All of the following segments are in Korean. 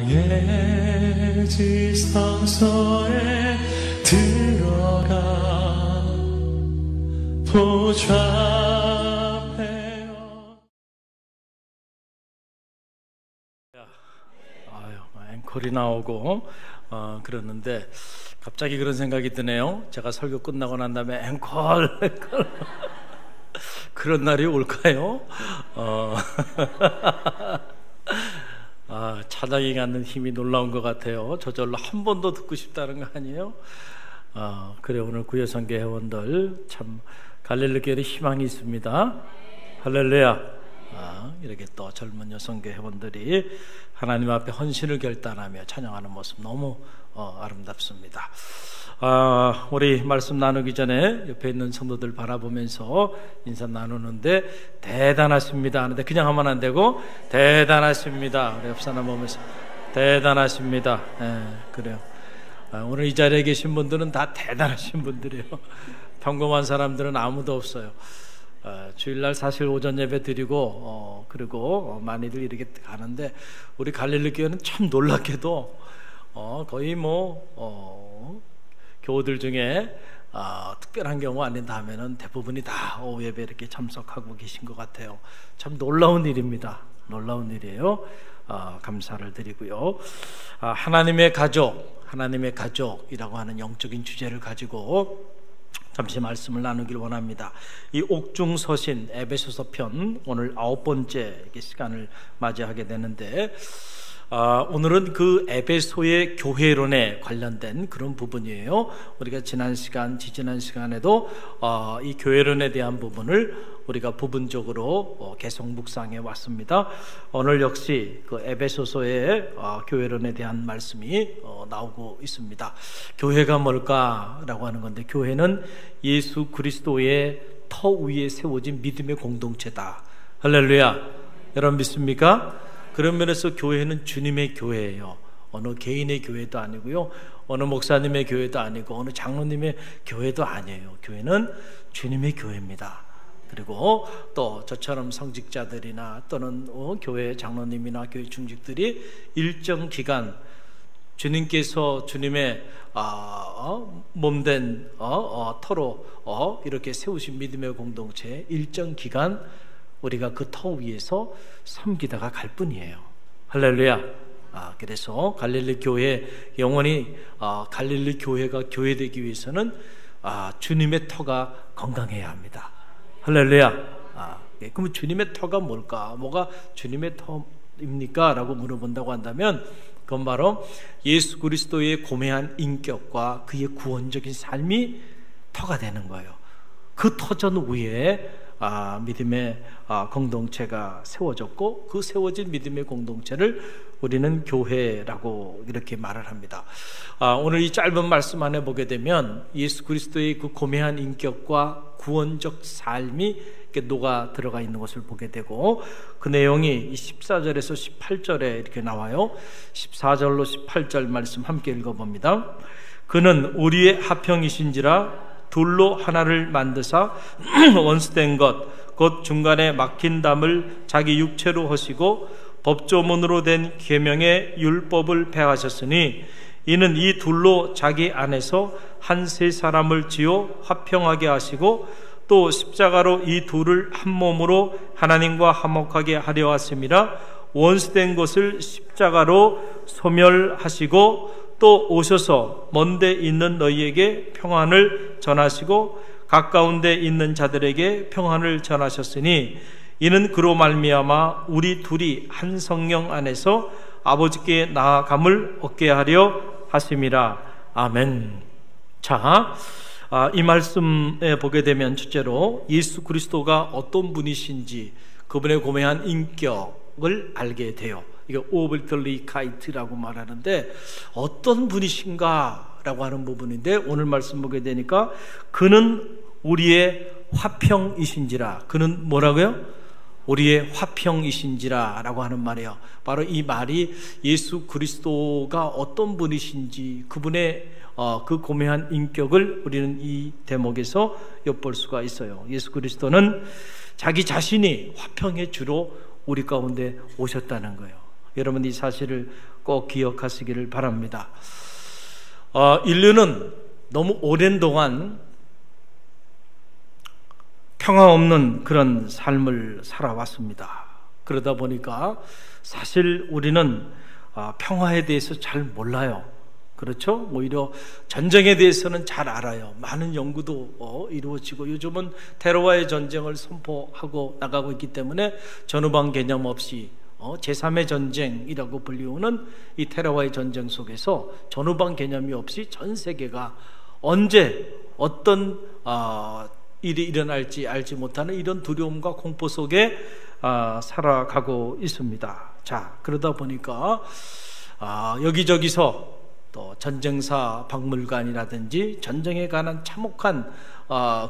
나의 지성소에 들어가 보좌하며. 앵콜이 나오고 그러는데 갑자기 그런 생각이 드네요. 제가 설교 끝나고 난 다음에 앵콜 그런 날이 올까요? 찬양이 갖는 힘이 놀라운 것 같아요. 저절로 한 번 더 듣고 싶다는 거 아니에요? 그래, 오늘 구여선교 회원들 참 갈릴리 교회에 희망이 있습니다. 할렐루야. 이렇게 또 젊은 여성교 회원들이 하나님 앞에 헌신을 결단하며 찬양하는 모습 너무 아름답습니다. 우리 말씀 나누기 전에 옆에 있는 성도들 바라보면서 인사 나누는데 대단하십니다 하는데 그냥 하면 안 되고 대단하십니다. 우리 옆 사람 보면서 대단하십니다. 그래요. 오늘 이 자리에 계신 분들은 다 대단하신 분들이에요. 평범한 사람들은 아무도 없어요. 주일날 사실 오전 예배 드리고 그리고 많이들 이렇게 가는데 우리 갈릴리 교회는 참 놀랍게도 거의 교우들 중에 특별한 경우 아닌다 하면은 대부분이 다 오후 예배 이렇게 참석하고 계신 것 같아요. 참 놀라운 일입니다. 놀라운 일이에요. 감사를 드리고요. 하나님의 가족이라고 하는 영적인 주제를 가지고 잠시 말씀을 나누길 원합니다. 이 옥중서신 에베소서 편 오늘 9번째 시간을 맞이하게 되는데 오늘은 그 에베소의 교회론에 관련된 그런 부분이에요. 우리가 지지난 시간에도 이 교회론에 대한 부분을 우리가 부분적으로 계속 묵상해 왔습니다. 오늘 역시 그 에베소서의 교회론에 대한 말씀이 나오고 있습니다. 교회가 뭘까라고 하는 건데, 교회는 예수 그리스도의 터 위에 세워진 믿음의 공동체다. 할렐루야. 여러분 믿습니까? 그런 면에서 교회는 주님의 교회예요. 어느 개인의 교회도 아니고요, 어느 목사님의 교회도 아니고 어느 장로님의 교회도 아니에요. 교회는 주님의 교회입니다. 그리고 또 저처럼 성직자들이나 또는 교회 장로님이나 교회 중직들이 일정 기간 주님께서 주님의 몸된 터로 이렇게 세우신 믿음의 공동체 일정 기간 우리가 그 터 위에서 섬기다가 갈 뿐이에요. 할렐루야. 그래서 갈릴리 교회 영원히 갈릴리 교회가 교회되기 위해서는 주님의 터가 건강해야 합니다. 할렐루야. 그럼 주님의 터가 뭘까? 뭐가 주님의 터입니까? 라고 물어본다고 한다면 그건 바로 예수 그리스도의 고매한 인격과 그의 구원적인 삶이 터가 되는 거예요. 그 터전 위에 믿음의 공동체가 세워졌고, 그 세워진 믿음의 공동체를 우리는 교회라고 이렇게 말을 합니다. 오늘 이 짧은 말씀 안에 보게 되면 예수 그리스도의 그 고매한 인격과 구원적 삶이 이렇게 녹아 들어가 있는 것을 보게 되고, 그 내용이 14절에서 18절에 이렇게 나와요. 14절로 18절 말씀 함께 읽어봅니다. 그는 우리의 하평이신지라 둘로 하나를 만드사 원수된 것 곧 중간에 막힌 담을 자기 육체로 하시고 법조문으로 된 계명의 율법을 폐하셨으니 이는 이 둘로 자기 안에서 한 세 사람을 지어 화평하게 하시고 또 십자가로 이 둘을 한 몸으로 하나님과 화목하게 하려 하심이라. 원수된 것을 십자가로 소멸하시고 또 오셔서 먼데 있는 너희에게 평안을 전하시고 가까운 데 있는 자들에게 평안을 전하셨으니 이는 그로 말미암아 우리 둘이 한 성령 안에서 아버지께 나아감을 얻게 하려 하심이라. 아멘. 자, 이 말씀에 보게 되면 첫째로 예수 그리스도가 어떤 분이신지 그분의 고매한 인격을 알게 돼요. 이게 오버틀리카이트라고 말하는데 어떤 분이신가 라고 하는 부분인데, 오늘 말씀 보게 되니까 그는 우리의 화평이신지라. 그는 뭐라고요? 우리의 화평이신지라 라고 하는 말이에요. 바로 이 말이 예수 그리스도가 어떤 분이신지 그분의 그 고매한 인격을 우리는 이 대목에서 엿볼 수가 있어요. 예수 그리스도는 자기 자신이 화평의 주로 우리 가운데 오셨다는 거예요. 여러분 이 사실을 꼭 기억하시기를 바랍니다. 인류는 너무 오랜 동안 평화 없는 그런 삶을 살아왔습니다. 그러다 보니까 사실 우리는 평화에 대해서 잘 몰라요. 그렇죠? 오히려 전쟁에 대해서는 잘 알아요. 많은 연구도 이루어지고 요즘은 테러와의 전쟁을 선포하고 나가고 있기 때문에 전후방 개념 없이 제3의 전쟁이라고 불리우는 이 테러와의 전쟁 속에서 전후방 개념이 없이 전 세계가 언제 어떤 일이 일어날지 알지 못하는 이런 두려움과 공포 속에 살아가고 있습니다. 자, 그러다 보니까 여기저기서 또 전쟁사 박물관이라든지 전쟁에 관한 참혹한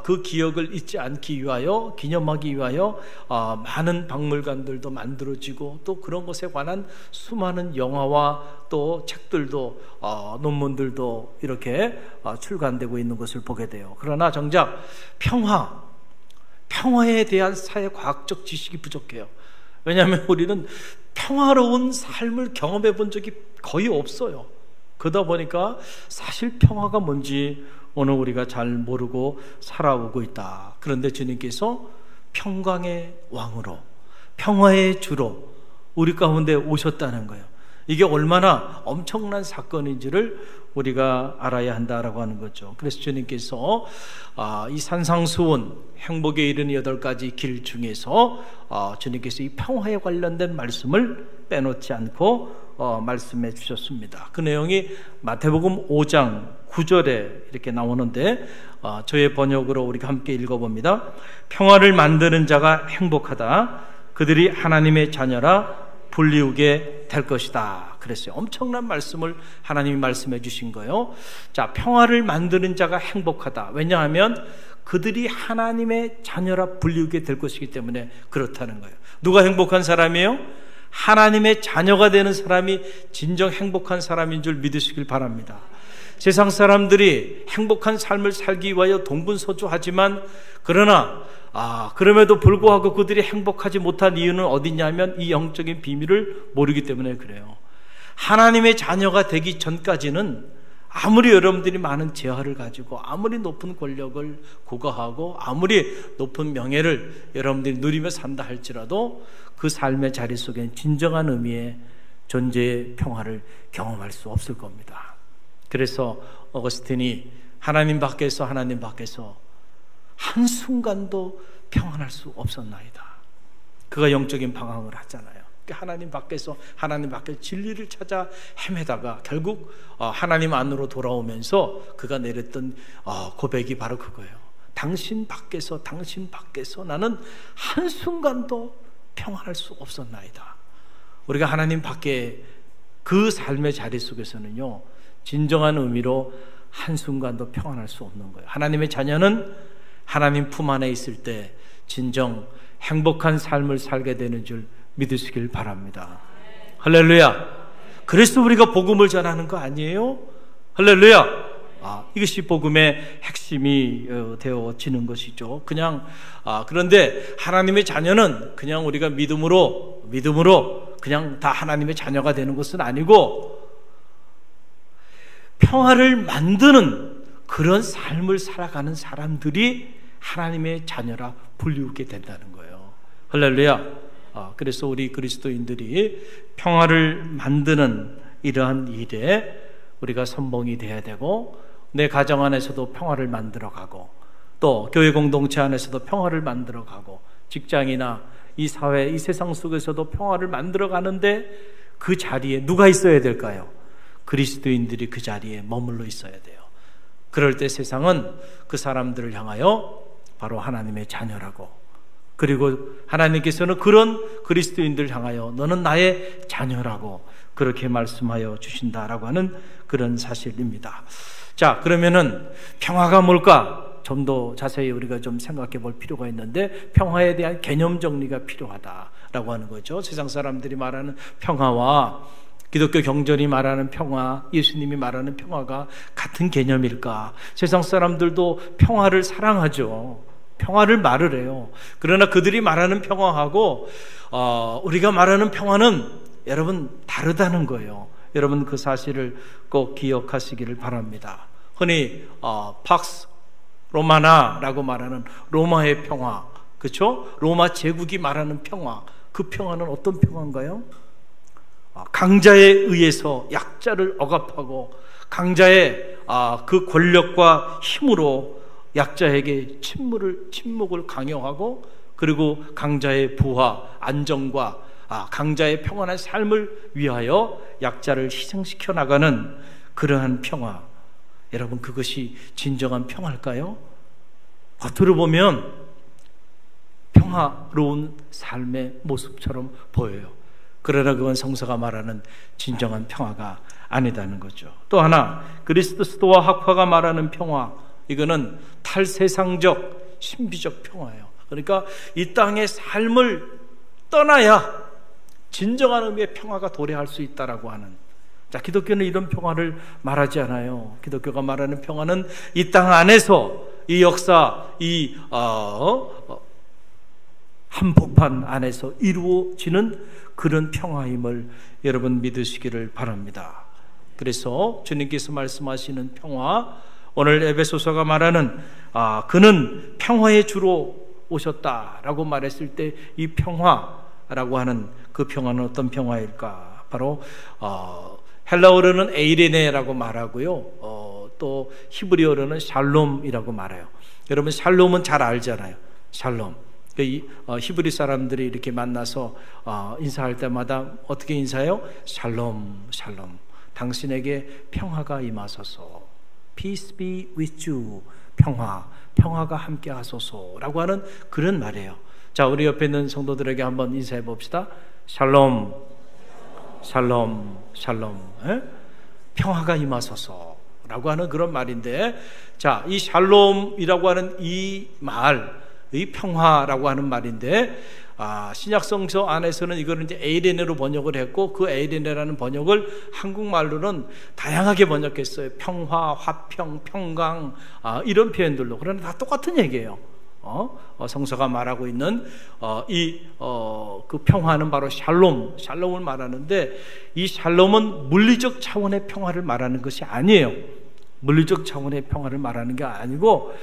그 기억을 잊지 않기 위하여, 기념하기 위하여 많은 박물관들도 만들어지고 또 그런 것에 관한 수많은 영화와 또 책들도 논문들도 이렇게 출간되고 있는 것을 보게 돼요. 그러나 정작 평화에 대한 사회과학적 지식이 부족해요. 왜냐하면 우리는 평화로운 삶을 경험해 본 적이 거의 없어요. 그러다 보니까 사실 평화가 뭔지 오늘 우리가 잘 모르고 살아오고 있다. 그런데 주님께서 평강의 왕으로, 평화의 주로 우리 가운데 오셨다는 거예요. 이게 얼마나 엄청난 사건인지를 우리가 알아야 한다라고 하는 거죠. 그래서 주님께서 이 산상수훈 행복에 이르는 8가지 길 중에서 주님께서 이 평화에 관련된 말씀을 빼놓지 않고 말씀해 주셨습니다. 그 내용이 마태복음 5장 9절에 이렇게 나오는데 저의 번역으로 우리가 함께 읽어봅니다. 평화를 만드는 자가 행복하다. 그들이 하나님의 자녀라 불리우게 될 것이다. 그랬어요. 엄청난 말씀을 하나님이 말씀해 주신 거예요. 자, 평화를 만드는 자가 행복하다. 왜냐하면 그들이 하나님의 자녀라 불리우게 될 것이기 때문에 그렇다는 거예요. 누가 행복한 사람이에요? 하나님의 자녀가 되는 사람이 진정 행복한 사람인 줄 믿으시길 바랍니다. 세상 사람들이 행복한 삶을 살기 위하여 동분서주하지만 그러나 그럼에도 불구하고 그들이 행복하지 못한 이유는 어디냐면 이 영적인 비밀을 모르기 때문에 그래요. 하나님의 자녀가 되기 전까지는 아무리 여러분들이 많은 재화를 가지고 아무리 높은 권력을 구가하고 아무리 높은 명예를 여러분들이 누리며 산다 할지라도 그 삶의 자리 속엔 진정한 의미의 존재의 평화를 경험할 수 없을 겁니다. 그래서 어거스틴이 하나님 밖에서 한순간도 평안할 수 없었나이다. 그가 영적인 방황을 하잖아요. 하나님 밖에서 진리를 찾아 헤매다가 결국 하나님 안으로 돌아오면서 그가 내렸던 고백이 바로 그거예요. 당신 밖에서 나는 한순간도 평안할 수 없었나이다. 우리가 하나님 밖에 그 삶의 자리 속에서는요, 진정한 의미로 한순간도 평안할 수 없는 거예요. 하나님의 자녀는 하나님 품 안에 있을 때 진정 행복한 삶을 살게 되는 줄 믿으시길 바랍니다. 할렐루야. 그래서 우리가 복음을 전하는 거 아니에요? 할렐루야. 이것이 복음의 핵심이 되어지는 것이죠. 그냥 그런데 하나님의 자녀는 그냥 우리가 믿음으로 그냥 다 하나님의 자녀가 되는 것은 아니고 평화를 만드는 그런 삶을 살아가는 사람들이 하나님의 자녀라 불리우게 된다는 거예요. 할렐루야. 그래서 우리 그리스도인들이 평화를 만드는 이러한 일에 우리가 선봉이 돼야 되고 내 가정 안에서도 평화를 만들어가고 또 교회 공동체 안에서도 평화를 만들어가고 직장이나 이 사회, 이 세상 속에서도 평화를 만들어가는데 그 자리에 누가 있어야 될까요? 그리스도인들이 그 자리에 머물러 있어야 돼요. 그럴 때 세상은 그 사람들을 향하여 바로 하나님의 자녀라고, 그리고 하나님께서는 그런 그리스도인들을 향하여 너는 나의 자녀라고 그렇게 말씀하여 주신다라고 하는 그런 사실입니다. 자, 그러면은 평화가 뭘까? 좀 더 자세히 우리가 좀 생각해 볼 필요가 있는데 평화에 대한 개념 정리가 필요하다라고 하는 거죠. 세상 사람들이 말하는 평화와 기독교 경전이 말하는 평화, 예수님이 말하는 평화가 같은 개념일까? 세상 사람들도 평화를 사랑하죠. 평화를 말을 해요. 그러나 그들이 말하는 평화하고 우리가 말하는 평화는 여러분 다르다는 거예요. 여러분 그 사실을 꼭 기억하시기를 바랍니다. 흔히 팍스 로마나라고 말하는 로마의 평화, 그렇죠? 로마 제국이 말하는 평화, 그 평화는 어떤 평화인가요? 강자에 의해서 약자를 억압하고 강자의 그 권력과 힘으로 약자에게 침묵을 강요하고, 그리고 강자의 부와 안정과 강자의 평안한 삶을 위하여 약자를 희생시켜 나가는 그러한 평화. 여러분, 그것이 진정한 평화일까요? 겉으로 보면 평화로운 삶의 모습처럼 보여요. 그러나 그건 성서가 말하는 진정한 평화가 아니다는 거죠. 또 하나, 그리스도와 학파가 말하는 평화, 이거는 탈세상적 신비적 평화예요. 그러니까 이 땅의 삶을 떠나야 진정한 의미의 평화가 도래할 수 있다라고 하는. 자, 기독교는 이런 평화를 말하지 않아요. 기독교가 말하는 평화는 이 땅 안에서 이 역사, 이 한복판 안에서 이루어지는 그런 평화임을 여러분 믿으시기를 바랍니다. 그래서 주님께서 말씀하시는 평화, 오늘 에베소서가 말하는 그는 평화의 주로 오셨다라고 말했을 때 이 평화라고 하는 그 평화는 어떤 평화일까? 바로 헬라어로는 에이레네라고 말하고요, 또 히브리어로는 샬롬이라고 말해요. 여러분 샬롬은 잘 알잖아요. 샬롬. 히브리 사람들이 이렇게 만나서 인사할 때마다 어떻게 인사해요? 샬롬, 샬롬. 당신에게 평화가 임하소서. Peace be with you. 평화가 함께 하소서라고 하는 그런 말이에요. 자, 우리 옆에 있는 성도들에게 한번 인사해 봅시다. 샬롬, 샬롬, 샬롬. 평화가 임하소서라고 하는 그런 말인데, 자, 이 샬롬이라고 하는 이 말, 이 평화라고 하는 말인데, 신약성서 안에서는 이거를 이제 에이레네로 번역을 했고, 그 에이레네라는 번역을 한국말로는 다양하게 번역했어요. 평화, 화평, 평강, 이런 표현들로. 그러나 다 똑같은 얘기예요. 성서가 말하고 있는 그 평화는 바로 샬롬을 말하는데, 이 샬롬은 물리적 차원의 평화를 말하는 것이 아니에요. 물리적 차원의 평화를 말하는 게 아니고,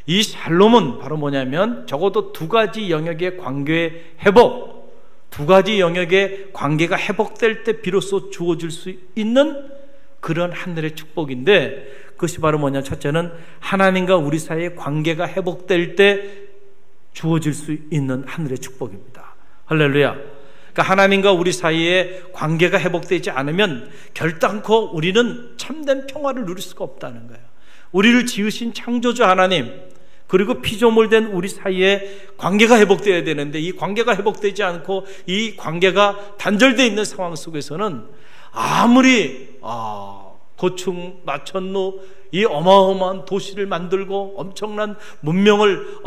이 샬롬은 바로 뭐냐면 적어도 두 가지 영역의 관계의 회복, 두 가지 영역의 관계가 회복될 때 비로소 주어질 수 있는 그런 하늘의 축복인데, 그것이 바로 뭐냐? 첫째는 하나님과 우리 사이의 관계가 회복될 때 주어질 수 있는 하늘의 축복입니다. 할렐루야. 그러니까 하나님과 우리 사이의 관계가 회복되지 않으면 결단코 우리는 참된 평화를 누릴 수가 없다는 거예요. 우리를 지으신 창조주 하나님, 그리고 피조물된 우리 사이에 관계가 회복되어야 되는데, 이 관계가 회복되지 않고 이 관계가 단절되어 있는 상황 속에서는 아무리 고충 마천루 이 어마어마한 도시를 만들고 엄청난 문명을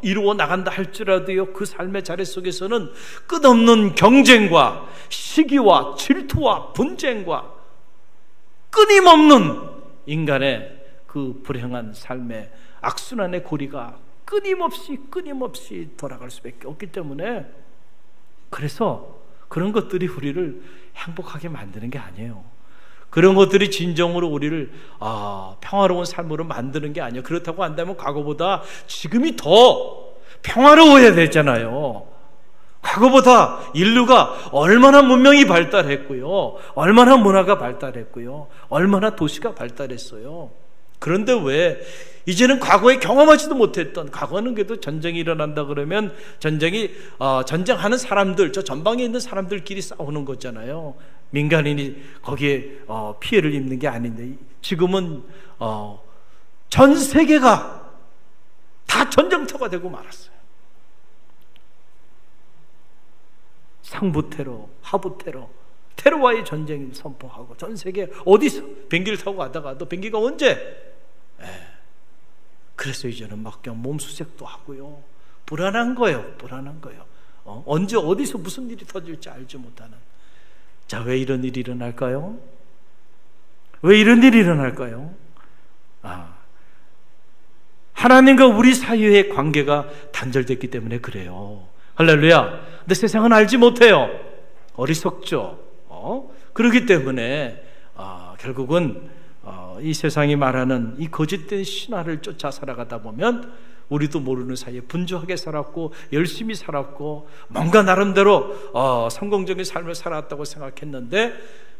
이루어 나간다 할지라도요, 그 삶의 자리 속에서는 끝없는 경쟁과 시기와 질투와 분쟁과 끊임없는 인간의 그 불행한 삶의 악순환의 고리가 끊임없이 돌아갈 수밖에 없기 때문에, 그래서 그런 것들이 우리를 행복하게 만드는 게 아니에요. 그런 것들이 진정으로 우리를 평화로운 삶으로 만드는 게 아니에요. 그렇다고 한다면 과거보다 지금이 더 평화로워야 되잖아요. 과거보다 인류가 얼마나 문명이 발달했고요, 얼마나 문화가 발달했고요, 얼마나 도시가 발달했어요. 그런데 왜 이제는 과거에 경험하지도 못했던, 과거는 그래도 전쟁이 일어난다 그러면 전쟁하는 사람들, 저 전방에 있는 사람들끼리 싸우는 거잖아요. 민간인이 거기에 피해를 입는 게 아닌데, 지금은 전 세계가 다 전쟁터가 되고 말았어요. 상부 테러, 하부 테러, 테러와의 전쟁을 선포하고 전 세계 어디서 비행기를 타고 가다가도 비행기가 언제? 그래서 이제는 막 그냥 몸수색도 하고요, 불안한 거예요. 언제 어디서 무슨 일이 터질지 알지 못하는. 자, 왜 이런 일이 일어날까요? 왜 이런 일이 일어날까요? 하나님과 우리 사이의 관계가 단절됐기 때문에 그래요. 할렐루야. 근데 세상은 알지 못해요. 어리석죠. 그렇기 때문에 결국은 이 세상이 말하는 이 거짓된 신화를 쫓아 살아가다 보면 우리도 모르는 사이에 분주하게 살았고 열심히 살았고 뭔가 나름대로 성공적인 삶을 살았다고 생각했는데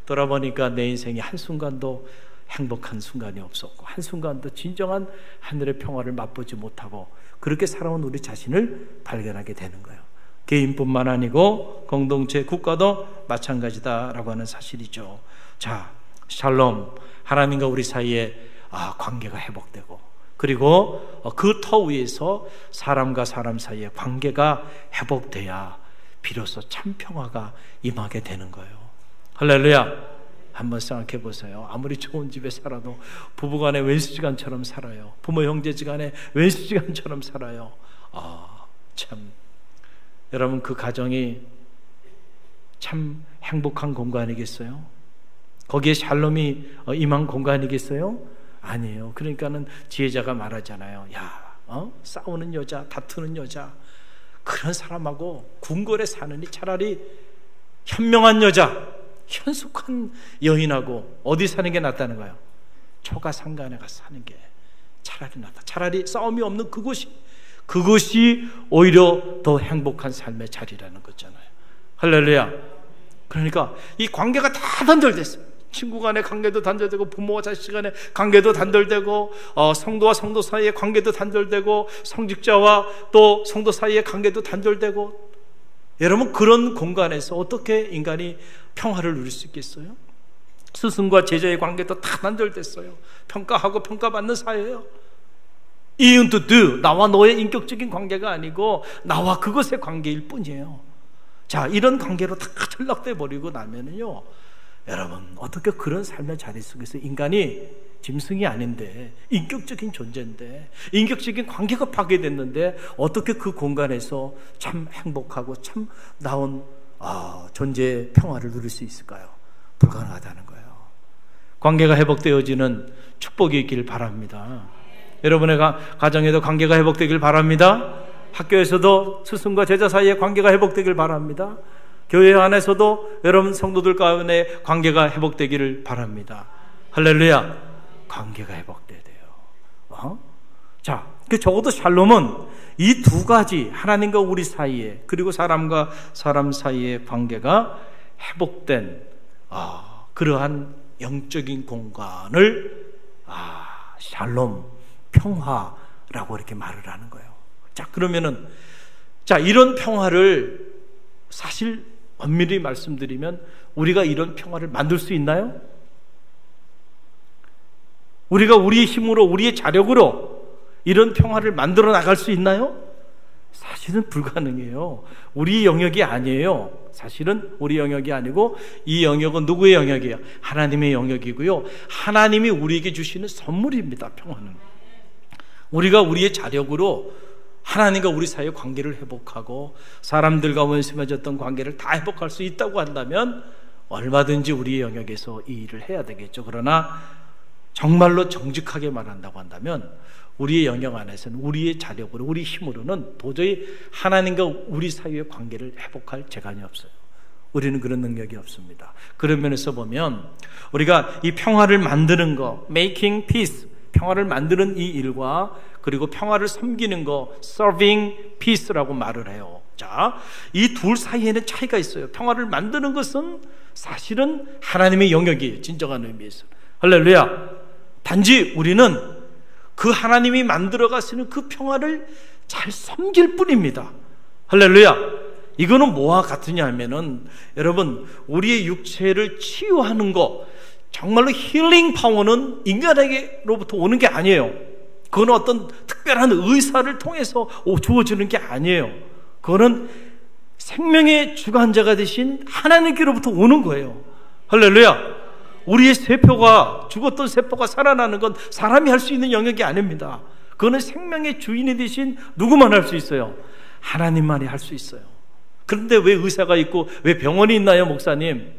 돌아보니까 내 인생이 한순간도 행복한 순간이 없었고 한순간도 진정한 하늘의 평화를 맛보지 못하고 그렇게 살아온 우리 자신을 발견하게 되는 거예요. 개인뿐만 아니고 공동체, 국가도 마찬가지다라고 하는 사실이죠. 자, 샬롬, 하나님과 우리 사이에 관계가 회복되고 그리고 그 터 위에서 사람과 사람 사이의 관계가 회복돼야 비로소 참 평화가 임하게 되는 거예요. 할렐루야. 한번 생각해 보세요. 아무리 좋은 집에 살아도 부부간에 왼수지간처럼 살아요. 부모 형제지간에 왼수지간처럼 살아요. 참 여러분 그 가정이 참 행복한 공간이겠어요? 거기에 샬롬이 임한 공간이겠어요? 아니에요. 그러니까는 지혜자가 말하잖아요. 야, 싸우는 여자, 다투는 여자, 그런 사람하고 궁궐에 사느니 차라리 현명한 여자, 현숙한 여인하고 어디 사는 게 낫다는 거예요? 초가상간에 가서 사는 게 차라리 낫다. 차라리 싸움이 없는 그곳이 오히려 더 행복한 삶의 자리라는 거잖아요. 할렐루야. 그러니까 이 관계가 다 단절됐어요. 친구 간의 관계도 단절되고 부모와 자식 간의 관계도 단절되고 성도와 성도 사이의 관계도 단절되고 성직자와 또 성도 사이의 관계도 단절되고 여러분 그런 공간에서 어떻게 인간이 평화를 누릴 수 있겠어요? 스승과 제자의 관계도 다 단절됐어요. 평가하고 평가받는 사회예요. 이은 투 나와 너의 인격적인 관계가 아니고 나와 그것의 관계일 뿐이에요. 자, 이런 관계로 다 전락돼 버리고 나면은요, 여러분 어떻게 그런 삶의 자리 속에서 인간이 짐승이 아닌데 인격적인 존재인데 인격적인 관계가 파괴됐는데 어떻게 그 공간에서 참 행복하고 참 나은 존재의 평화를 누릴 수 있을까요? 불가능하다는 거예요. 관계가 회복되어지는 축복이 있길 바랍니다. 여러분의 가정에도 관계가 회복되길 바랍니다. 학교에서도 스승과 제자 사이의 관계가 회복되길 바랍니다. 교회 안에서도 여러분 성도들 가운데 관계가 회복되기를 바랍니다. 할렐루야. 관계가 회복돼야 돼요. 자, 적어도 샬롬은 이 두 가지 하나님과 우리 사이에 그리고 사람과 사람 사이의 관계가 회복된 그러한 영적인 공간을 샬롬, 평화라고 이렇게 말을 하는 거예요. 자, 그러면은 이런 평화를 사실 엄밀히 말씀드리면 우리가 이런 평화를 만들 수 있나요? 우리가 우리의 힘으로 우리의 자력으로 이런 평화를 만들어 나갈 수 있나요? 사실은 불가능해요. 우리 영역이 아니에요. 사실은 우리 영역이 아니고 이 영역은 누구의 영역이에요? 하나님의 영역이고요. 하나님이 우리에게 주시는 선물입니다. 평화는. 우리가 우리의 자력으로 하나님과 우리 사이의 관계를 회복하고 사람들과 원수맺었던 관계를 다 회복할 수 있다고 한다면 얼마든지 우리의 영역에서 이 일을 해야 되겠죠. 그러나 정말로 정직하게 말한다고 한다면 우리의 영역 안에서는 우리의 자력으로 우리 힘으로는 도저히 하나님과 우리 사이의 관계를 회복할 재간이 없어요. 우리는 그런 능력이 없습니다. 그런 면에서 보면 우리가 이 평화를 만드는 거, making peace, 평화를 만드는 이 일과 그리고 평화를 섬기는 거, serving peace라고 말을 해요. 자, 이 둘 사이에는 차이가 있어요. 평화를 만드는 것은 사실은 하나님의 영역이에요. 진정한 의미에서. 할렐루야. 단지 우리는 그 하나님이 만들어 가시는 그 평화를 잘 섬길 뿐입니다. 할렐루야. 이거는 뭐와 같으냐 하면은 여러분 우리의 육체를 치유하는 거, 정말로 힐링 파워는 인간에게로부터 오는 게 아니에요. 그건 어떤 특별한 의사를 통해서 주어지는 게 아니에요. 그거는 생명의 주관자가 되신 하나님께로부터 오는 거예요. 할렐루야. 우리의 세포가, 죽었던 세포가 살아나는 건 사람이 할 수 있는 영역이 아닙니다. 그거는 생명의 주인이 되신 누구만 할 수 있어요? 하나님만이 할 수 있어요. 그런데 왜 의사가 있고 왜 병원이 있나요, 목사님?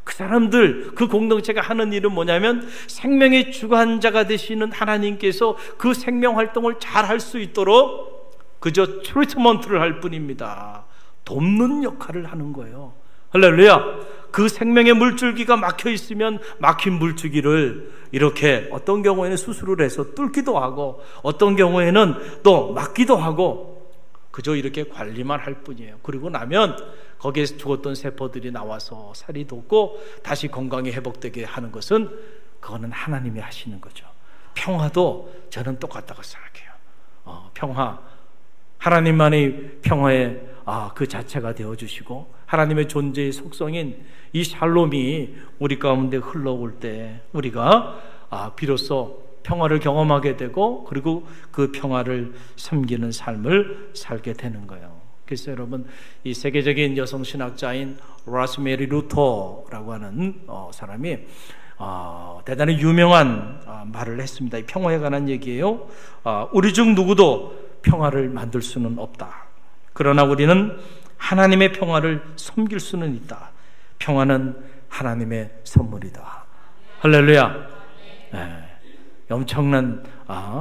그 사람들, 그 공동체가 하는 일은 뭐냐면 생명의 주관자가 되시는 하나님께서 그 생명 활동을 잘 할 수 있도록 그저 트리트먼트를 할 뿐입니다. 돕는 역할을 하는 거예요. 할렐루야. 그 생명의 물줄기가 막혀 있으면 막힌 물줄기를 이렇게 어떤 경우에는 수술을 해서 뚫기도 하고 어떤 경우에는 또 막기도 하고 그저 이렇게 관리만 할 뿐이에요. 그리고 나면 거기에서 죽었던 세포들이 나와서 살이 돋고 다시 건강이 회복되게 하는 것은 그거는 하나님이 하시는 거죠. 평화도 저는 똑같다고 생각해요. 평화, 하나님만의 평화의 그 자체가 되어주시고 하나님의 존재의 속성인 이 샬롬이 우리 가운데 흘러올 때 우리가 비로소 평화를 경험하게 되고 그리고 그 평화를 섬기는 삶을 살게 되는 거예요. 그래서 여러분, 이 세계적인 여성신학자인 로스메리 루터라고 하는 사람이 대단히 유명한 말을 했습니다. 이 평화에 관한 얘기예요. 우리 중 누구도 평화를 만들 수는 없다. 그러나 우리는 하나님의 평화를 섬길 수는 있다. 평화는 하나님의 선물이다. 할렐루야. 네. 엄청난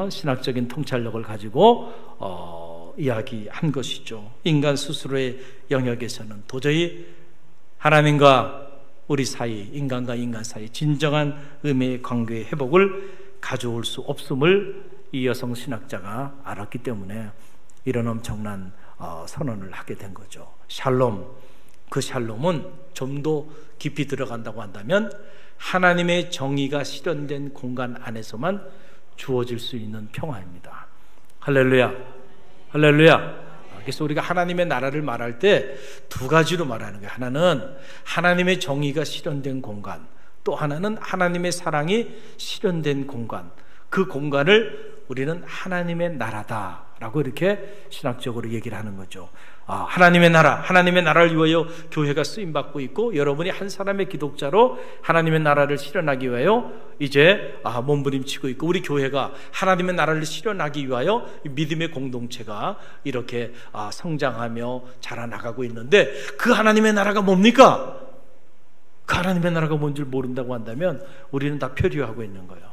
신학적인 통찰력을 가지고 이야기한 것이죠. 인간 스스로의 영역에서는 도저히 하나님과 우리 사이, 인간과 인간 사이 진정한 의미의 관계의 회복을 가져올 수 없음을 이 여성 신학자가 알았기 때문에 이런 엄청난 선언을 하게 된 거죠. 샬롬, 그 샬롬은 좀 더 깊이 들어간다고 한다면 하나님의 정의가 실현된 공간 안에서만 주어질 수 있는 평화입니다. 할렐루야. 할렐루야. 그래서 우리가 하나님의 나라를 말할 때 두 가지로 말하는 거예요. 하나는 하나님의 정의가 실현된 공간, 또 하나는 하나님의 사랑이 실현된 공간. 그 공간을 우리는 하나님의 나라다라고 이렇게 신학적으로 얘기를 하는 거죠. 하나님의 나라, 하나님의 나라를 위하여 교회가 쓰임받고 있고 여러분이 한 사람의 기독자로 하나님의 나라를 실현하기 위하여 이제 몸부림치고 있고 우리 교회가 하나님의 나라를 실현하기 위하여 믿음의 공동체가 이렇게 성장하며 자라나가고 있는데 그 하나님의 나라가 뭡니까? 그 하나님의 나라가 뭔지 모른다고 한다면 우리는 다 표류하고 있는 거예요.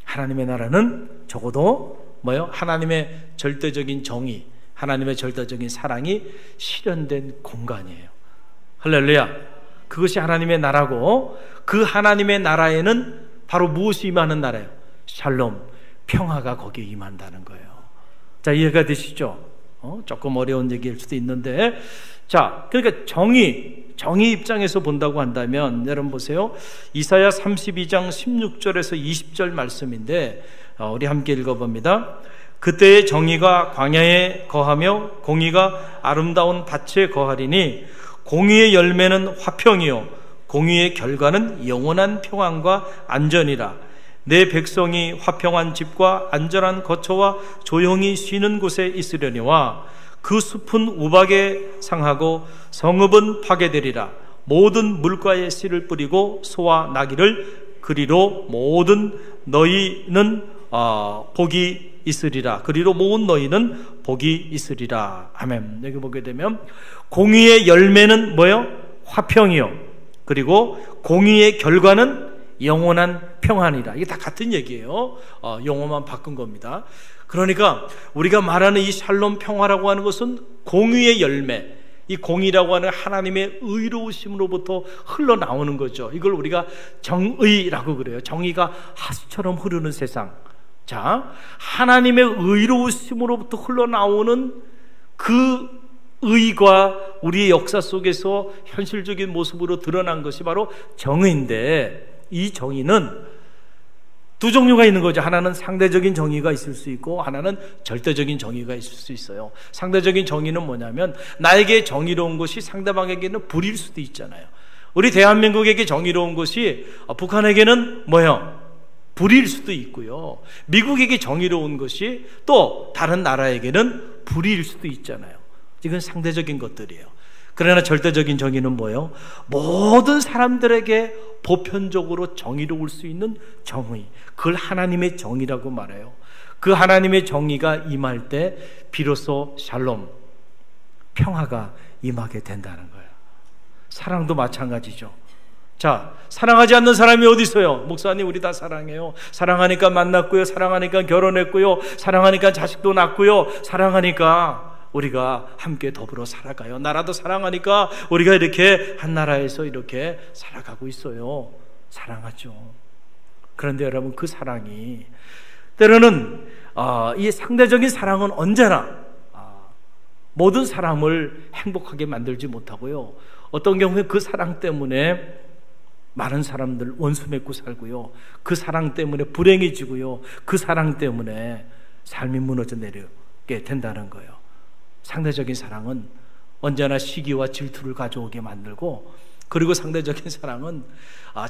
하나님의 나라는 적어도 하나님의 절대적인 정의, 하나님의 절대적인 사랑이 실현된 공간이에요. 할렐루야. 그것이 하나님의 나라고 그 하나님의 나라에는 바로 무엇이 임하는 나라예요? 샬롬, 평화가 거기에 임한다는 거예요. 자, 이해가 되시죠? 조금 어려운 얘기일 수도 있는데 자, 그러니까 정의 입장에서 본다고 한다면 여러분 보세요. 이사야 32장 16절에서 20절 말씀인데 우리 함께 읽어봅니다. 그때의 정의가 광야에 거하며 공의가 아름다운 밭에 거하리니 공의의 열매는 화평이요 공의의 결과는 영원한 평안과 안전이라. 내 백성이 화평한 집과 안전한 거처와 조용히 쉬는 곳에 있으려니와 그 숲은 우박에 상하고 성읍은 파괴되리라. 모든 물가에 씨를 뿌리고 소와 나귀를 그리로 모든 너희는 복이 있으리라. 그리로 모은 너희는 복이 있으리라. 아멘. 여기 보게 되면 공의의 열매는 뭐요? 화평이요. 그리고 공의의 결과는 영원한 평안이라. 이게 다 같은 얘기예요. 용어만 바꾼 겁니다. 그러니까 우리가 말하는 이 샬롬 평화라고 하는 것은 공의의 열매, 이 공의라고 하는 하나님의 의로우심으로부터 흘러나오는 거죠. 이걸 우리가 정의라고 그래요. 정의가 하수처럼 흐르는 세상. 자, 하나님의 의로우심으로부터 흘러나오는 그 의가 우리의 역사 속에서 현실적인 모습으로 드러난 것이 바로 정의인데 이 정의는 두 종류가 있는 거죠. 하나는 상대적인 정의가 있을 수 있고 하나는 절대적인 정의가 있을 수 있어요. 상대적인 정의는 뭐냐면 나에게 정의로운 것이 상대방에게는 불일 수도 있잖아요. 우리 대한민국에게 정의로운 것이 북한에게는 뭐예요? 불일 수도 있고요. 미국에게 정의로운 것이 또 다른 나라에게는 불일 수도 있잖아요. 이건 상대적인 것들이에요. 그러나 절대적인 정의는 뭐예요? 모든 사람들에게 보편적으로 정의로울 수 있는 정의, 그걸 하나님의 정의라고 말해요. 그 하나님의 정의가 임할 때 비로소 샬롬, 평화가 임하게 된다는 거예요. 사랑도 마찬가지죠. 자, 사랑하지 않는 사람이 어디 있어요? 목사님, 우리 다 사랑해요. 사랑하니까 만났고요. 사랑하니까 결혼했고요. 사랑하니까 자식도 낳고요. 사랑하니까 우리가 함께 더불어 살아가요. 나라도 사랑하니까 우리가 이렇게 한 나라에서 이렇게 살아가고 있어요. 사랑하죠. 그런데 여러분, 그 사랑이 때로는 이 상대적인 사랑은 언제나 모든 사람을 행복하게 만들지 못하고요, 어떤 경우에 그 사랑 때문에 많은 사람들 원수 맺고 살고요, 그 사랑 때문에 불행이 지고요, 그 사랑 때문에 삶이 무너져 내리게 된다는 거예요. 상대적인 사랑은 언제나 시기와 질투를 가져오게 만들고, 그리고 상대적인 사랑은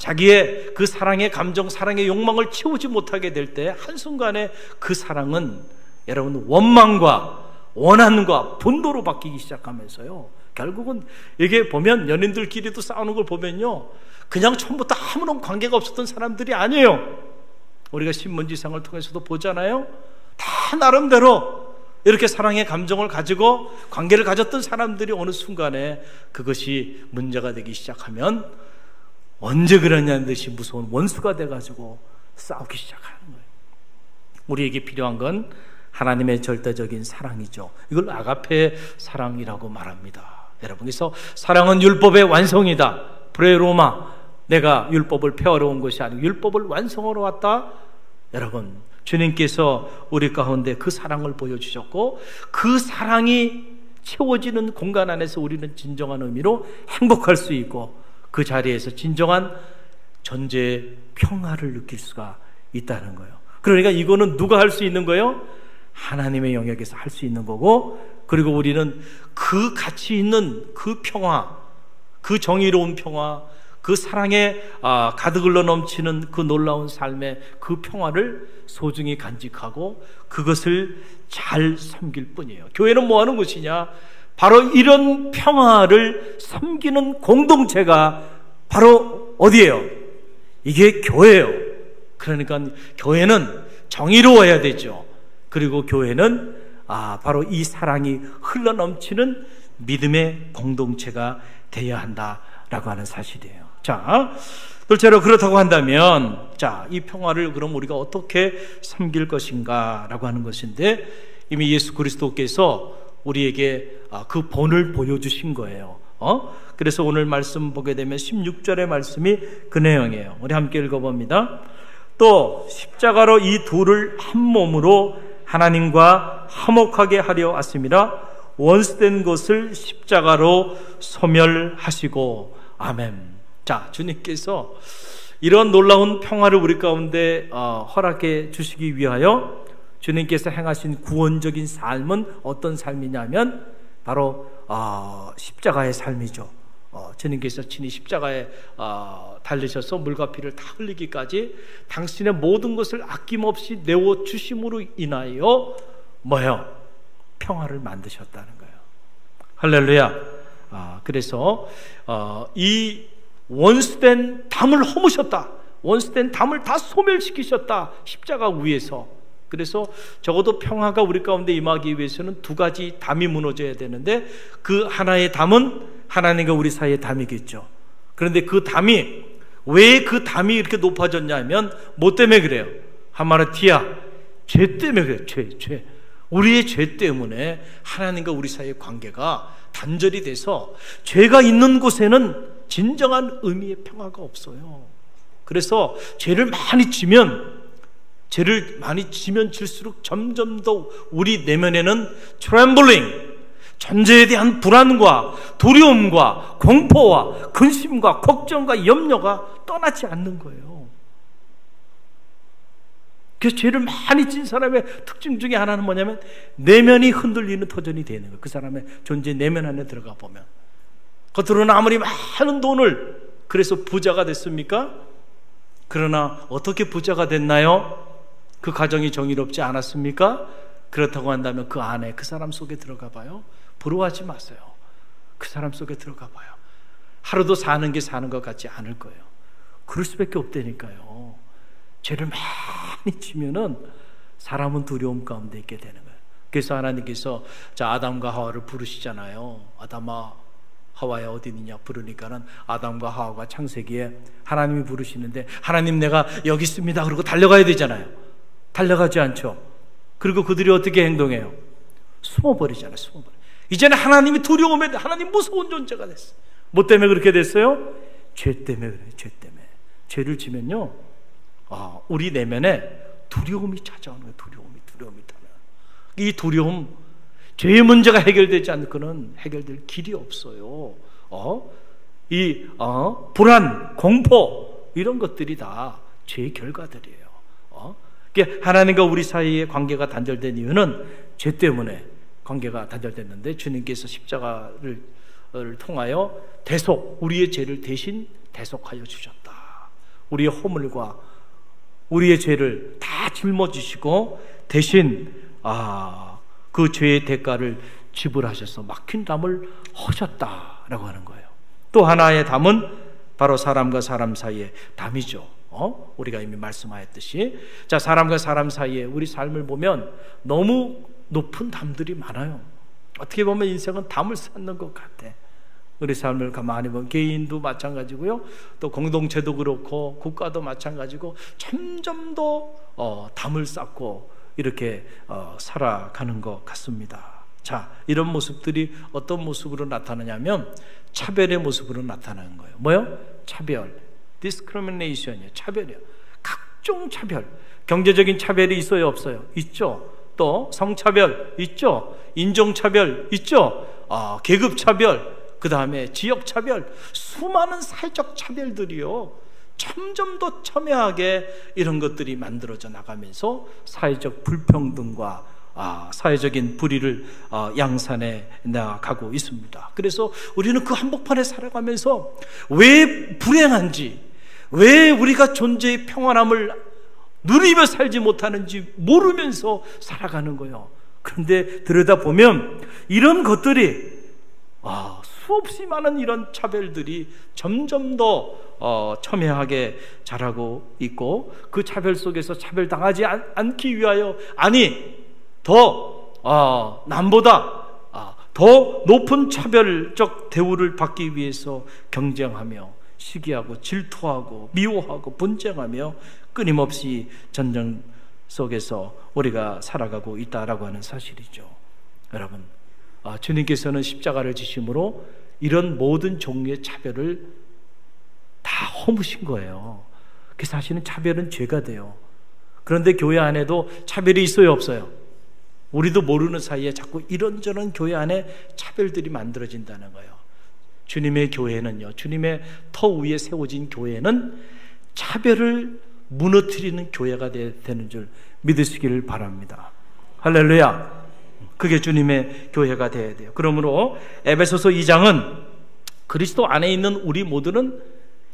자기의 그 사랑의 감정, 사랑의 욕망을 채우지 못하게 될 때 한순간에 그 사랑은 여러분 원망과 원한과 분노로 바뀌기 시작하면서요, 결국은 이게 보면 연인들끼리도 싸우는 걸 보면요, 그냥 처음부터 아무런 관계가 없었던 사람들이 아니에요. 우리가 신문지상을 통해서도 보잖아요. 다 나름대로 이렇게 사랑의 감정을 가지고 관계를 가졌던 사람들이 어느 순간에 그것이 문제가 되기 시작하면 언제 그러냐는 듯이 무서운 원수가 돼가지고 싸우기 시작하는 거예요. 우리에게 필요한 건 하나님의 절대적인 사랑이죠. 이걸 아가페 사랑이라고 말합니다. 여러분, 그래서 사랑은 율법의 완성이다. 브레로마, 내가 율법을 폐하러 온 것이 아니고 율법을 완성하러 왔다. 여러분, 주님께서 우리 가운데 그 사랑을 보여주셨고, 그 사랑이 채워지는 공간 안에서 우리는 진정한 의미로 행복할 수 있고, 그 자리에서 진정한 존재의 평화를 느낄 수가 있다는 거예요. 그러니까 이거는 누가 할 수 있는 거예요? 하나님의 영역에서 할 수 있는 거고, 그리고 우리는 그 가치 있는 그 평화, 그 정의로운 평화, 그 사랑에 가득 흘러 넘치는 그 놀라운 삶의 그 평화를 소중히 간직하고 그것을 잘 섬길 뿐이에요. 교회는 뭐 하는 곳이냐? 바로 이런 평화를 섬기는 공동체가 바로 어디예요? 이게 교회예요. 그러니까 교회는 정의로워야 되죠. 그리고 교회는 바로 이 사랑이 흘러넘치는 믿음의 공동체가 되어야 한다라고 하는 사실이에요. 자, 둘째로 그렇다고 한다면, 자, 이 평화를 그럼 우리가 어떻게 섬길 것인가 라고 하는 것인데, 이미 예수 그리스도께서 우리에게 그 본을 보여주신 거예요. 그래서 오늘 말씀 보게 되면 16절의 말씀이 그 내용이에요. 우리 함께 읽어봅니다. 또 십자가로 이 둘을 한 몸으로 하나님과 화목하게 하려 왔습니다. 원수된 것을 십자가로 소멸하시고. 아멘. 자, 주님께서 이런 놀라운 평화를 우리 가운데 허락해 주시기 위하여 주님께서 행하신 구원적인 삶은 어떤 삶이냐면 바로 십자가의 삶이죠. 주님께서 친히 십자가에 달리셔서 물과 피를 다 흘리기까지 당신의 모든 것을 아낌없이 내어주심으로 인하여 뭐예요? 평화를 만드셨다는 거예요. 할렐루야. 그래서 이 원수된 담을 허무셨다. 원수된 담을 다 소멸시키셨다. 십자가 위에서. 그래서 적어도 평화가 우리 가운데 임하기 위해서는 두 가지 담이 무너져야 되는데, 그 하나의 담은 하나님과 우리 사이의 담이겠죠. 그런데 그 담이, 왜 그 담이 이렇게 높아졌냐면 뭐 때문에 그래요? 하마르티아, 죄 때문에 그래요. 죄. 우리의 죄 때문에 하나님과 우리 사이의 관계가 단절이 돼서 죄가 있는 곳에는 진정한 의미의 평화가 없어요. 그래서 죄를 많이 지면 질수록 점점 더 우리 내면에는 트렘블링, 존재에 대한 불안과 두려움과 공포와 근심과 걱정과 염려가 떠나지 않는 거예요. 그래서 죄를 많이 진 사람의 특징 중에 하나는 뭐냐면 내면이 흔들리는 터전이 되는 거예요. 그 사람의 존재 내면 안에 들어가 보면. 겉으로는 아무리 많은 돈을, 그래서 부자가 됐습니까? 그러나 어떻게 부자가 됐나요? 그 가정이 정의롭지 않았습니까? 그렇다고 한다면 그 안에, 그 사람 속에 들어가 봐요. 부러워하지 마세요. 그 사람 속에 들어가 봐요. 하루도 사는 게 사는 것 같지 않을 거예요. 그럴 수밖에 없다니까요. 죄를 많이 지면은 사람은 두려움 가운데 있게 되는 거예요. 그래서 하나님께서 아담과 하와를 부르시잖아요. 아담아, 하와야 어디 있느냐 부르니까는 아담과 하와가 창세기에 하나님이 부르시는데, 하나님 내가 여기 있습니다 그러고 달려가야 되잖아요. 달려가지 않죠. 그리고 그들이 어떻게 행동해요? 숨어버리잖아요. 숨어버려. 이제는 하나님이 두려움에, 하나님 무서운 존재가 됐어요. 뭐 때문에 그렇게 됐어요? 죄 때문에 그래요. 죄 때문에. 죄를 지면요, 우리 내면에 두려움이 찾아오는 거예요. 두려움이 타는. 이 두려움, 죄의 문제가 해결되지 않고는 해결될 길이 없어요. 불안, 공포, 이런 것들이 다 죄의 결과들이에요. 하나님과 우리 사이의 관계가 단절된 이유는 죄 때문에 관계가 단절됐는데, 주님께서 십자가를 통하여 우리의 죄를 대신 대속하여 주셨다. 우리의 허물과 우리의 죄를 다 짊어지시고 대신 그 죄의 대가를 지불하셔서 막힌 담을 허셨다라고 하는 거예요. 또 하나의 담은 바로 사람과 사람 사이의 담이죠. 우리가 이미 말씀하였듯이, 자, 사람과 사람 사이에 우리 삶을 보면 너무 높은 담들이 많아요. 어떻게 보면 인생은 담을 쌓는 것 같아. 우리 삶을 가만히 보면 개인도 마찬가지고요, 또 공동체도 그렇고 국가도 마찬가지고 점점 더 담을 쌓고 이렇게 살아가는 것 같습니다. 자, 이런 모습들이 어떤 모습으로 나타나냐면 차별의 모습으로 나타나는 거예요. 뭐요? 차별, discrimination이에요. 차별이에요. 각종 차별. 경제적인 차별이 있어요, 없어요? 있죠. 또 성차별 있죠. 인종차별 있죠. 계급차별, 그 다음에 지역차별, 수많은 사회적 차별들이요, 점점 더 첨예하게 이런 것들이 만들어져 나가면서 사회적 불평등과 사회적인 불의를 양산해 나가고 있습니다. 그래서 우리는 그 한복판에 살아가면서 왜 불행한지, 왜 우리가 존재의 평안함을 누리며 살지 못하는지 모르면서 살아가는 거예요. 그런데 들여다보면 이런 것들이 수없이 많은 이런 차별들이 점점 더 첨예하게 자라고 있고, 그 차별 속에서 차별당하지 않기 위하여, 더 남보다 더 높은 차별적 대우를 받기 위해서 경쟁하며 시기하고 질투하고 미워하고 분쟁하며 끊임없이 전쟁 속에서 우리가 살아가고 있다라고 하는 사실이죠. 여러분, 주님께서는 십자가를 지심으로 이런 모든 종류의 차별을 다 허무신 거예요. 그 사실은 차별은 죄가 돼요. 그런데 교회 안에도 차별이 있어요, 없어요? 우리도 모르는 사이에 자꾸 이런저런 교회 안에 차별들이 만들어진다는 거예요. 주님의 교회는요, 주님의 터 위에 세워진 교회는 차별을 무너뜨리는 교회가 되는 줄 믿으시기를 바랍니다. 할렐루야. 그게 주님의 교회가 되어야 돼요. 그러므로 에베소서 2장은 그리스도 안에 있는 우리 모두는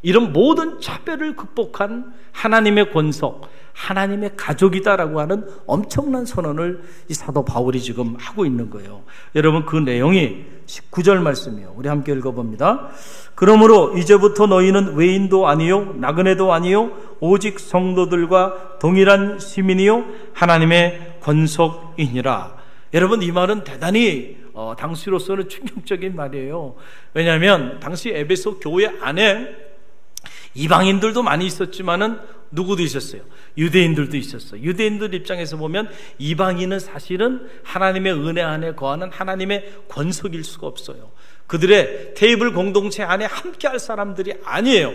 이런 모든 차별을 극복한 하나님의 권속, 하나님의 가족이다라고 하는 엄청난 선언을 이 사도 바울이 지금 하고 있는 거예요. 여러분, 그 내용이 19절 말씀이에요. 우리 함께 읽어봅니다. 그러므로 이제부터 너희는 외인도 아니요 나그네도 아니요 오직 성도들과 동일한 시민이요 하나님의 권속이니라. 여러분, 이 말은 대단히 당시로서는 충격적인 말이에요. 왜냐하면 당시 에베소 교회 안에 이방인들도 많이 있었지만은 누구도 있었어요? 유대인들도 있었어요. 유대인들 입장에서 보면 이방인은 사실은 하나님의 은혜 안에 거하는 하나님의 권속일 수가 없어요. 그들의 테이블 공동체 안에 함께할 사람들이 아니에요.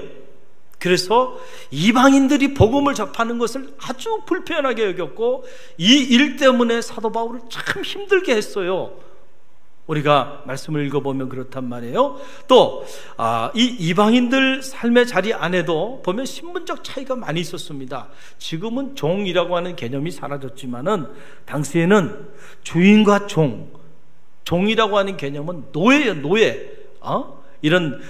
그래서 이방인들이 복음을 접하는 것을 아주 불편하게 여겼고, 이 일 때문에 사도 바울을 참 힘들게 했어요. 우리가 말씀을 읽어보면 그렇단 말이에요. 또 이 이방인들 삶의 자리 안에도 보면 신분적 차이가 많이 있었습니다. 지금은 종이라고 하는 개념이 사라졌지만은 당시에는 주인과 종이라고 하는 개념은 노예예요. 노예. 이런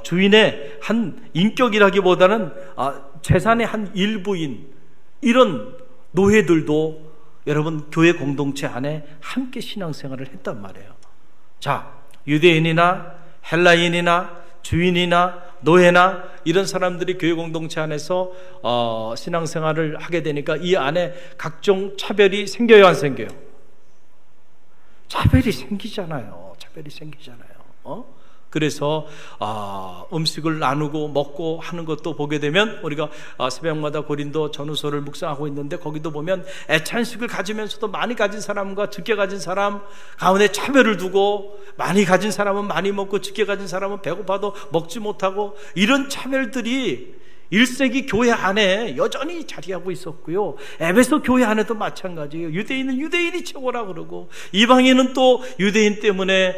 주인의 한 인격이라기보다는 재산의 한 일부인 이런 노예들도 여러분 교회 공동체 안에 함께 신앙생활을 했단 말이에요. 자, 유대인이나 헬라인이나 주인이나 노예나 이런 사람들이 교회 공동체 안에서 신앙생활을 하게 되니까 이 안에 각종 차별이 생겨요, 안 생겨요? 차별이 생기잖아요. 그래서 음식을 나누고 먹고 하는 것도 보게 되면 우리가 새벽마다 고린도 전후서를 묵상하고 있는데 거기도 보면 애찬식을 가지면서도 많이 가진 사람과 적게 가진 사람 가운데 차별을 두고 많이 가진 사람은 많이 먹고 적게 가진 사람은 배고파도 먹지 못하고 이런 차별들이 1세기 교회 안에 여전히 자리하고 있었고요. 에베소 교회 안에도 마찬가지예요. 유대인은 유대인이 최고라 그러고 이방인은 또 유대인 때문에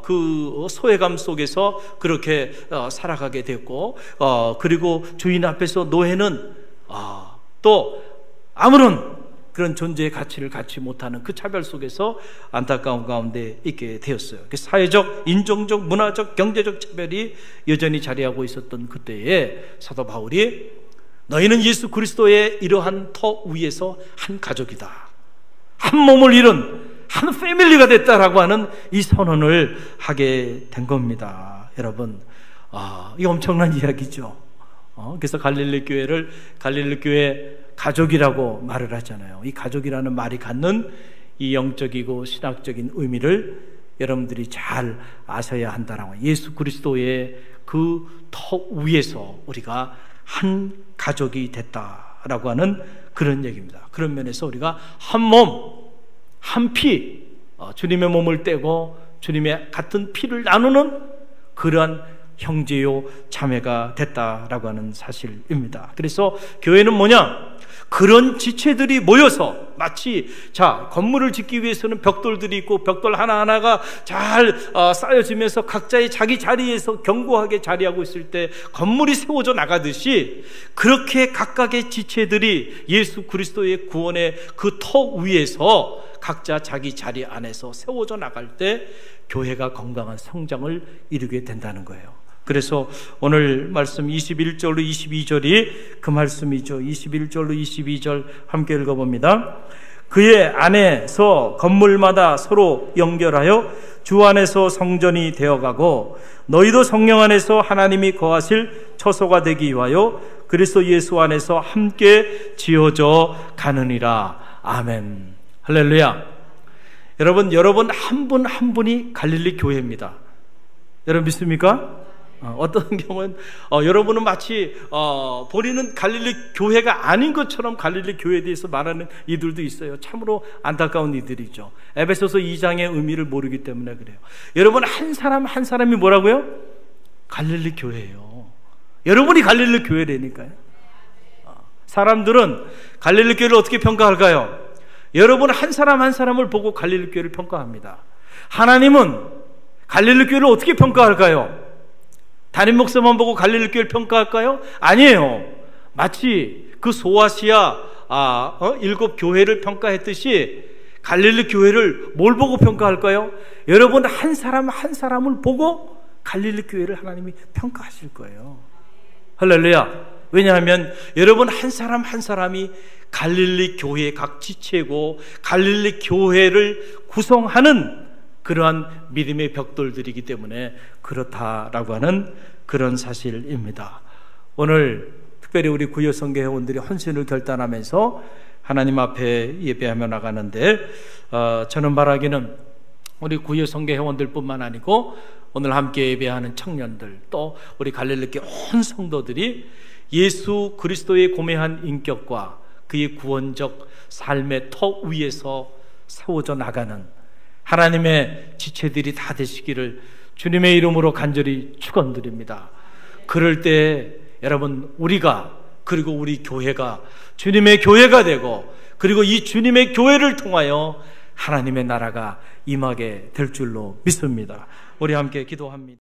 그 소외감 속에서 그렇게 살아가게 됐고 그리고 주인 앞에서 노예는 또 아무런 그런 존재의 가치를 갖지 못하는 그 차별 속에서 안타까운 가운데 있게 되었어요. 사회적, 인종적, 문화적, 경제적 차별이 여전히 자리하고 있었던 그때에 사도 바울이 너희는 예수 그리스도의 이러한 터 위에서 한 가족이다, 한 몸을 이룬 한 패밀리가 됐다라고 하는 이 선언을 하게 된 겁니다. 여러분, 이 엄청난 이야기죠. 그래서 갈릴리 교회 가족이라고 말을 하잖아요. 이 가족이라는 말이 갖는 이 영적이고 신학적인 의미를 여러분들이 잘 아셔야 한다라고. 예수 그리스도의 그 터 위에서 우리가 한 가족이 됐다라고 하는 그런 얘기입니다. 그런 면에서 우리가 한 몸, 한 피, 주님의 몸을 떼고 주님의 같은 피를 나누는 그러한 형제요 자매가 됐다라고 하는 사실입니다. 그래서 교회는 뭐냐? 그런 지체들이 모여서 마치 건물을 짓기 위해서는 벽돌들이 있고 벽돌 하나하나가 잘 쌓여지면서 각자의 자기 자리에서 견고하게 자리하고 있을 때 건물이 세워져 나가듯이 그렇게 각각의 지체들이 예수 그리스도의 구원의 그 터 위에서 각자 자기 자리 안에서 세워져 나갈 때 교회가 건강한 성장을 이루게 된다는 거예요. 그래서 오늘 말씀 21절로 22절이 그 말씀이죠. 21절로 22절 함께 읽어봅니다. 그의 안에서 건물마다 서로 연결하여 주 안에서 성전이 되어가고 너희도 성령 안에서 하나님이 거하실 처소가 되기 위하여 그리스도 예수 안에서 함께 지어져 가느니라. 아멘. 할렐루야. 여러분 한 분 한 분이 갈릴리 교회입니다. 여러분 믿습니까? 어떤 경우는 여러분은 마치 본인은 갈릴리 교회가 아닌 것처럼 갈릴리 교회에 대해서 말하는 이들도 있어요. 참으로 안타까운 이들이죠. 에베소서 2장의 의미를 모르기 때문에 그래요. 여러분 한 사람 한 사람이 뭐라고요? 갈릴리 교회예요. 여러분이 갈릴리 교회라니까요. 사람들은 갈릴리 교회를 어떻게 평가할까요? 여러분 한 사람 한 사람을 보고 갈릴리 교회를 평가합니다. 하나님은 갈릴리 교회를 어떻게 평가할까요? 담임 목사만 보고 갈릴리 교회를 평가할까요? 아니에요. 마치 그 소아시아 7 교회를 평가했듯이 갈릴리 교회를 뭘 보고 평가할까요? 여러분 한 사람 한 사람을 보고 갈릴리 교회를 하나님이 평가하실 거예요. 할렐루야. 왜냐하면 여러분 한 사람 한 사람이 갈릴리 교회의 각 지체고 갈릴리 교회를 구성하는 그러한 믿음의 벽돌들이기 때문에 그렇다라고 하는 그런 사실입니다. 오늘 특별히 우리 구여성교 회원들이 헌신을 결단하면서 하나님 앞에 예배하며 나가는데 저는 바라기는 우리 구여성교 회원들뿐만 아니고 오늘 함께 예배하는 청년들 또 우리 갈릴리 교회 온 성도들이 예수 그리스도의 고매한 인격과 그의 구원적 삶의 터 위에서 세워져 나가는 하나님의 지체들이 다 되시기를 주님의 이름으로 간절히 축원드립니다. 그럴 때 여러분 우리가 그리고 우리 교회가 주님의 교회가 되고 그리고 이 주님의 교회를 통하여 하나님의 나라가 임하게 될 줄로 믿습니다. 우리 함께 기도합니다.